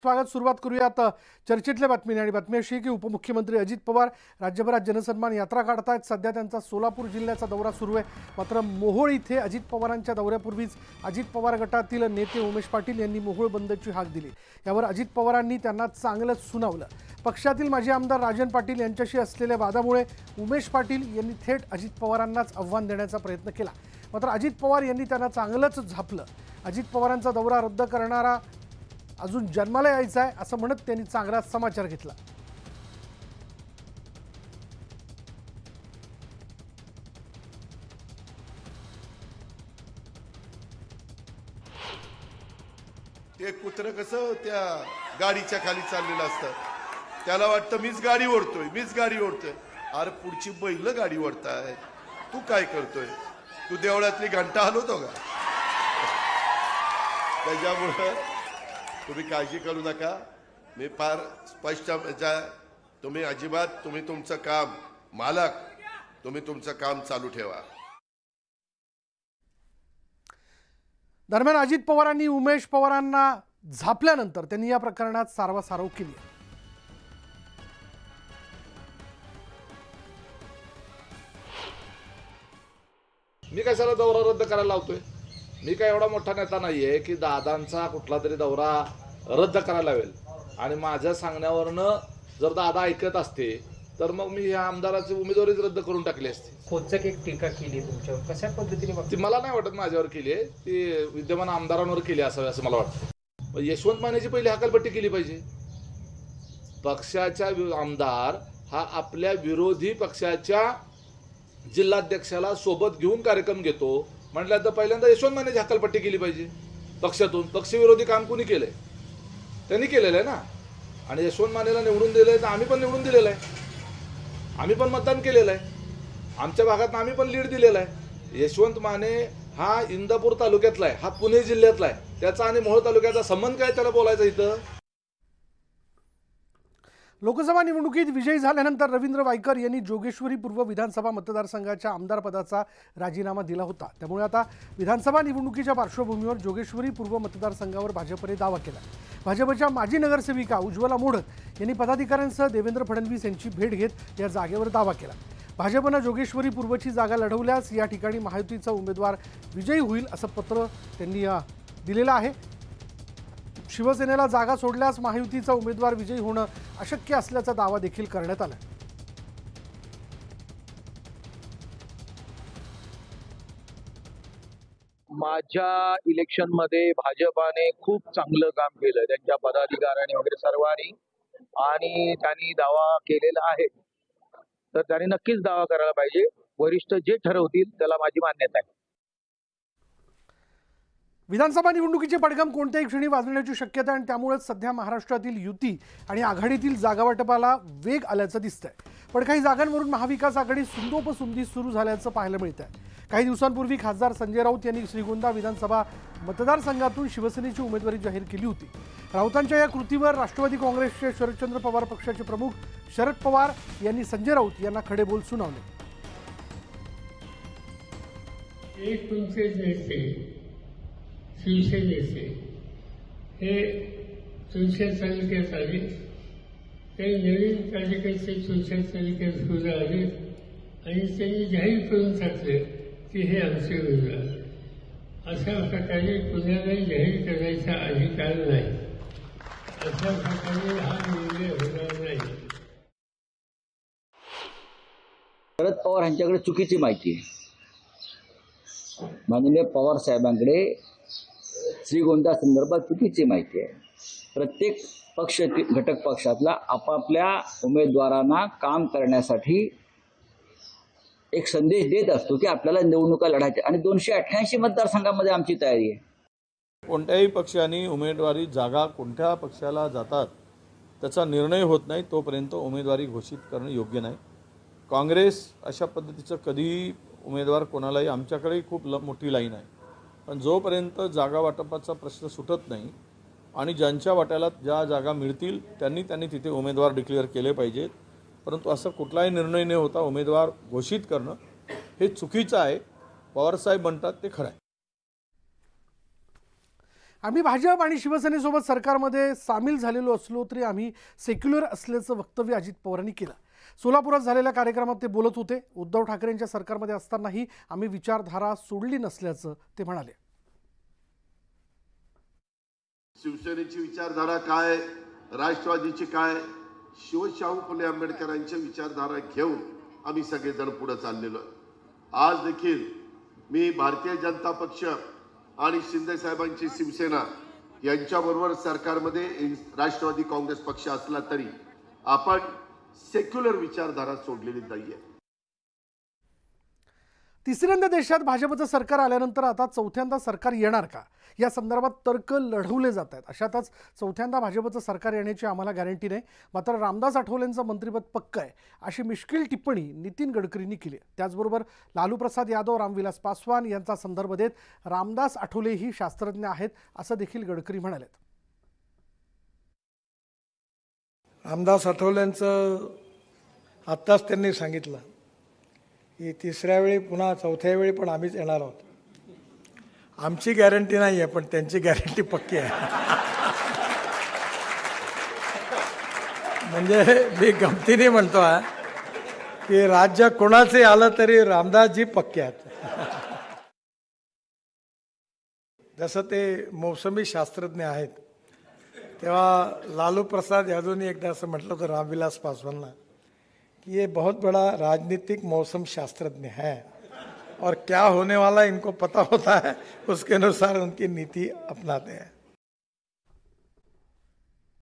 स्वागत। सुरुवात करूयात चर्चेतल्या बातमीने आणि बातमी अशी की उपमुख्यमंत्री अजित पवार राज्यभरात जनसन्मान यात्रा काढतायत। सध्या त्यांचा सोलापूर जिल्ह्याचा दौरा सुरू आहे। मात्र मोहोळ इथे अजित पवारांच्या दौऱ्यापूर्वीच अजित पवार गटातील नेते उमेश पाटील यांनी मोहोळ बंदची हाक दिली। यावर अजित पवारांनी त्यांना चांगलंच सुनावलं। पक्षातील माजी आमदार राजन पाटील यांच्याशी असलेल्या वादामुळे उमेश पाटील यांनी थेट अजित पवारांनाच आव्हान देण्याचा प्रयत्न केला। मात्र अजित पवार यांनी त्यांना चांगलंच झापलं। अजित पवारांचा दौरा रद्द करणारा अजून जन्माला यायचा आहे असं म्हणत त्यांनी चांगला समाचार घेतला। ते कुत्र कसं त्या गाडीच्या खाली चाललेलं असतं, त्याला वाटतं मीच गाडी ओढतोय। अरे पुढची बैल गाडी ओढताय, तू काय करतोय? तू देवळातली घंटा हलवतो का? त्याच्यामुळे तुम्ही काळजी करू नका। मी फार स्पष्ट तुम्ही अजिबात तुम्ही तुमचं काम मालक, तुम्ही तुमचं काम चालू ठेवा। दरम्यान अजित पवारांनी उमेश पवारांना झापल्यानंतर त्यांनी या प्रकरणात सारवासारव केली। मी कशाला दौरा रद्द करायला लावतोय? मी काय एवढा मोठा नेता नाहीये की दादांचा कुठला तरी दौरा रद्द करायला लावेल। आणि माझ्या सांगण्यावरनं जर दादा ऐकत असते तर मग मी ह्या आमदाराची उमेदवारीच रद्द करून टाकली असती। खोचक एक टीका केली तुमच्यावर, कशा पद्धतीने? ती मला नाही वाटत माझ्यावर केली आहे, ती विद्यमान आमदारांवर केली असावी असं मला वाटतं। यशवंत मानेची पहिली हकालपट्टी केली पाहिजे। पक्षाचा आमदार हा आपल्या विरोधी पक्षाच्या जिल्हाध्यक्षाला सोबत घेऊन कार्यक्रम घेतो म्हटलं तर पहिल्यांदा यशवंत मानेची हकालपट्टी केली पाहिजे। पक्षातून पक्षविरोधी काम कोणी केलंय? त्यांनी केलेलं आहे ना। आणि यशवंत मानेला निवडून दिलंय तर आम्ही पण निवडून दिलेलं आहे, आम्ही पण मतदान केलेलं आहे, आमच्या भागात आम्ही पण लीड दिलेला आहे। यशवंत माने हा इंदापूर तालुक्यातला आहे, हा पुणे जिल्ह्यातला आहे, त्याचा आणि मोहोळ तालुक्याचा संबंध काय त्याला बोलायचं इथं? लोकसभा निवडणुकीत विजयी झाल्यानंतर रवींद्र वायकर यांनी जोगेश्वरी पूर्व विधानसभा मतदारसंघाच्या आमदारपदाचा राजीनामा दिला होता। त्यामुळे आता विधानसभा निवडणुकीच्या पार्श्वभूमीवर जोगेश्वरी पूर्व मतदारसंघावर भाजपने दावा केला। भाजपच्या माजी नगरसेविका उज्ज्वला मोडक यांनी पदाधिकाऱ्यांसह देवेंद्र फडणवीस यांची भेट घेत या जागेवर दावा केला। भाजपनं जोगेश्वरी पूर्वची जागा लढवल्यास या ठिकाणी महायुतीचा उमेदवार विजयी होईल असं पत्र त्यांनी दिलेलं आहे। शिवसेनेला जागा सोडल्यास महायुतीचा उमेदवार विजयी होणं अशक्य असल्याचा दावा देखील करण्यात आला। माझ्या इलेक्शनमध्ये भाजपाने खूप चांगलं काम केलं, त्यांच्या पदाधिकाऱ्यांनी वगैरे सर्वांनी, आणि त्यांनी दावा केलेला आहे तर त्यांनी नक्कीच दावा करायला पाहिजे। वरिष्ठ जे ठरवतील त्याला माझी मान्यता आहे। विधानसभा निवडणुकीचे पडघम कोणत्याही क्षणी वाजण्याची शक्यता आहे आणि त्यामुळेच सध्या महाराष्ट्रातील युती आणि आघाडीतील जागावाटपाला वेग आल्याचं दिसतंय। पण काही जागांवरून महाविकास आघाडी सुंदोपसुंदी सुरू झाल्याचं पाहायला मिळतंय। काही दिवसांपूर्वी खासदार संजय राऊत यांनी श्रीगोंदा विधानसभा मतदारसंघातून शिवसेनेची उमेदवारी जाहीर केली होती। राऊतांच्या या कृतीवर राष्ट्रवादी काँग्रेसचे शरदचंद्र पवार पक्षाचे प्रमुख शरद पवार यांनी संजय राऊत यांना खडेबोल सुनावले। शिवसेनेचे हे 300 तालुक्यात आले, काही नवीन तालुक्याचे 300 तालुक्यात सुरू आले आणि त्यांनी जाहीर करून टाकले की हे आमचे उमेदवार। अशा प्रकारे कुणालाही जाहीर करण्याचा अधिकार नाही, अशा प्रकारे हा निर्णय होणार नाही। शरद पवार यांच्याकडे चुकीची माहिती आहे। माननीय पवार साहेबांकडे श्रीगोंदा संदर्भात चुकीची माहिती आहे। प्रत्येक पक्ष घटक पक्षातला आपापल्या उमेदवारांना काम करण्यासाठी एक संदेश देत असतो की आपल्याला निवडणुका लढायच्या, आणि 288 मतदारसंघामध्ये आमची तयारी आहे। कोणत्याही पक्षाने उमेदवारी जागा कोणत्या पक्षाला जातात त्याचा निर्णय होत नाही तोपर्यंत उमेदवारी घोषित करणं योग्य नाही। काँग्रेस अशा पद्धतीचं कधीही उमेदवार कोणालाही, आमच्याकडे खूप मोठी लाईन आहे, पण जोपर्यंत जागा वाटपाचा प्रश्न सुटत नाही आणि ज्यांच्या वाट्याला ज्या जागा मिळतील त्यांनी तिथे उमेदवार डिक्लेअर केले पाहिजेत। परंतु असं कुठलाही निर्णय न होता उमेदवार घोषित करणं हे चुकीचं आहे। पवारसाहेब म्हणतात ते खरं आहे। आम्ही भाजप आणि शिवसेनेसोबत सरकारमध्ये सामील झालेलो असलो तरी आम्ही सेक्युलर असल्याचं वक्तव्य अजित पवारांनी केलं. सोलापुरात झालेल्या कार्यक्रमात ते बोलत होते. उद्धव ठाकरेंच्या सरकारमध्ये असतानाही आम्ही विचारधारा सोडली नसल्याचं ते म्हणाले. शिवसेनेची विचारधारा काय, राष्ट्रवादीची काय, शिवशाहू फुले आंबेडकरांच्या विचारधारा घेऊन आम्ही सगळेजण पुढे चाललेलो. आज देखील मी भारतीय जनता पक्ष आणि शिंदे साहेबांची शिवसेना यांच्याबरोबर सरकारमध्ये राष्ट्रवादी काँग्रेस पक्ष असला तरी आपण सेक्युलर विचारधारा सोडलेली नाहीये. तिसऱ्यांदा देशात भाजपचं सरकार आल्यानंतर आता चौथ्यांदा सरकार येणार का, या संदर्भात तर्क लढवले जात आहेत. अशातच चौथ्यांदा भाजपचं सरकार येण्याची आम्हाला गॅरंटी नाही, मात्र रामदास आठवलेंचं मंत्रिपद पक्क आहे अशी मिश्किल टिप्पणी नितीन गडकरींनी केली. त्याचबरोबर लालू प्रसाद यादव, रामविलास पासवान यांचा संदर्भ देत रामदास आठवलेही शास्त्रज्ञ आहेत असं देखील गडकरी म्हणाले. रामदास आठवलेंचं आत्ताच त्यांनी सांगितलं की तिसऱ्या वेळी पुन्हा चौथ्या वेळी पण आम्हीच येणार आहोत. आमची गॅरंटी नाही आहे, पण त्यांची गॅरंटी पक्की आहे. म्हणजे मी गमतीने म्हणतो आहे की राज्य कोणाचे आलं तरी रामदासजी पक्के आहेत. जसं ते मौसमी शास्त्रज्ञ आहेत, तेव्हा लालू प्रसाद यादवनी एकदा असं म्हटलं होतं रामविलास पासवानला कि ये बहुत बड़ा राजनीतिक मौसम शास्त्रज्ञ है और क्या होने वाला इनको पता होता है, उसके अनुसार उनकी नीति अपनाते हैं.